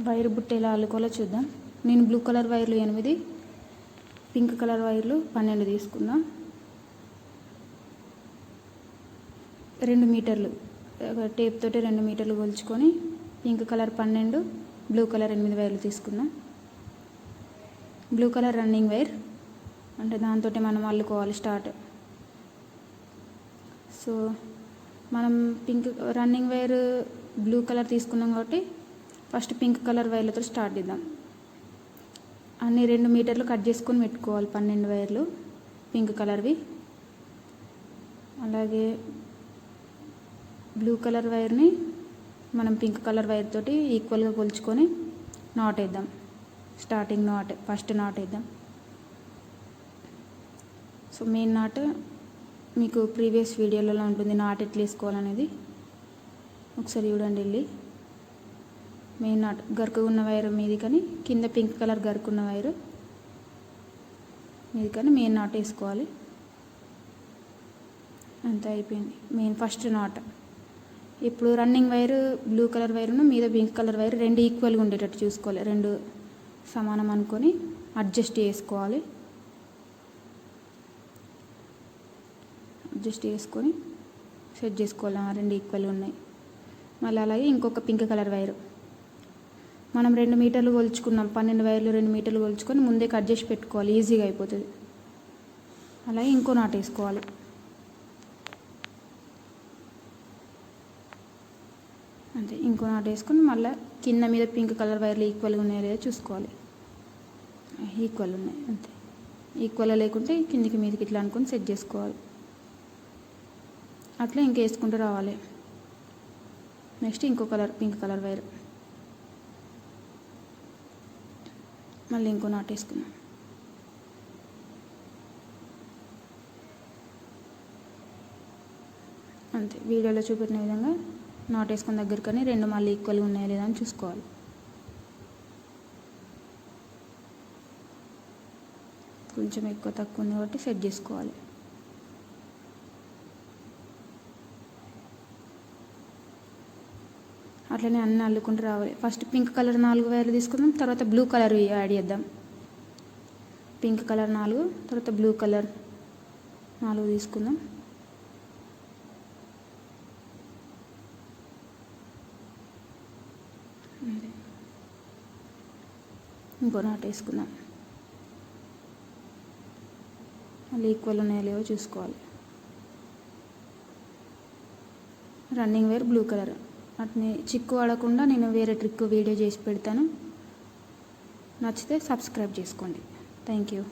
Wire బుట్ట ఎలా అల్లుకోవాలో చూద్దాం. నేను బ్లూ కలర్ వైర్లు 8, పింక్ కలర్ వైర్లు 12 తీసుకున్నా. 2 మీటర్లు టేప్ తోటి 2 మీటర్లు కొలుచుకొని పింక్ కలర్ 12, బ్లూ కలర్ 8 వైర్లు తీసుకున్నా. బ్లూ కలర్ రన్నింగ్ వైర్ అంటే దాంతో మనం అల్లుకోవాలి స్టార్ట్. సో మనం pink running wire blue colour తీసుకున్నాం కాబట్టి ఫస్ట్ పింక్ కలర్ వైర్లతో స్టార్ట్ చేద్దాం. అన్ని 2 మీటర్లు కట్ చేసుకొని పెట్టుకోవాలి 12 వైర్లు పింక్ కలర్వి. అలాగే బ్లూ కలర్ వైర్ని మనం పింక్ కలర్ వైర్ తోటి ఈక్వల్గా కొలుచుకొని నాట్ వేద్దాం. స్టార్టింగ్ నాట్, ఫస్ట్ నాట్ వేద్దాం. సో మెయిన్ నాట్ మీకు ప్రీవియస్ వీడియోలలో ఉంటుంది, నాట్ ఎట్లా వేసుకోవాలనేది ఒకసారి చూడండి. వెళ్ళి మెయిన్ నాట్ గరుకు ఉన్న వైర్ మీది కానీ కింద పింక్ కలర్ గరుకున్న వైర్ మీది కానీ మెయిన్ నాట్ వేసుకోవాలి. అంతే అయిపోయింది మెయిన్ ఫస్ట్ నాట్. ఇప్పుడు రన్నింగ్ వైర్ బ్లూ కలర్ వైర్ను మీద పింక్ కలర్ వైర్ 2 ఈక్వల్గా ఉండేటట్టు చూసుకోవాలి. 2 సమానం అనుకొని అడ్జస్ట్ చేసుకోవాలి. అడ్జస్ట్ చేసుకొని సెట్ చేసుకోవాలి. 2 ఈక్వల్గా ఉన్నాయి. మళ్ళీ అలాగే ఇంకొక పింక్ కలర్ వైర్ మనం 2 మీటర్లు కొలుచుకున్నాం. 12 వైర్లు 2 మీటర్లు కొలుచుకొని ముందే కట్ చేసి పెట్టుకోవాలి, ఈజీగా అయిపోతుంది. అలాగే ఇంకో నాట్ వేసుకోవాలి. అంతే ఇంకో నాట్ వేసుకొని మళ్ళీ కింద మీద పింక్ కలర్ వైర్లు ఈక్వల్గా ఉన్నాయో లేదో చూసుకోవాలి. ఈక్వల్ ఉన్నాయి అంతే. ఈక్వల్ లేకుంటే కిందికి మీదకి ఇట్లా అనుకొని సెట్ చేసుకోవాలి. అట్లా ఇంకా వేసుకుంటూ రావాలి. నెక్స్ట్ ఇంకో కలర్ పింక్ కలర్ వైర్ మళ్ళీ ఇంకో నాట్ వేసుకున్నాం. అంతే వీడియోలో చూపెట్టిన విధంగా నాట్ వేసుకున్న దగ్గర కానీ 2 మళ్ళీ ఈక్వల్గా ఉన్నాయా లేదా అని చూసుకోవాలి. కొంచెం ఎక్కువ తక్కువ ఉంది కాబట్టి సెట్ చేసుకోవాలి. అట్లనే అన్నీ అల్లుకుంటూ రావాలి. ఫస్ట్ పింక్ కలర్ 4 వైర్లు తీసుకుందాం, తర్వాత బ్లూ కలర్ యాడ్ చేద్దాం. పింక్ కలర్ 4, తర్వాత బ్లూ కలర్ 4 తీసుకుందాం. ఇంకో నాట్ వేసుకుందాం. మళ్ళీ ఈక్వల్ ఉన్నాయో లేవో చూసుకోవాలి. రన్నింగ్ వైర్ బ్లూ కలర్ వాటిని చిక్కు పడకుండా నేను వేరే ట్రిక్ వీడియో చేసి పెడతాను. నచ్చితే సబ్స్క్రైబ్ చేసుకోండి. Thank you.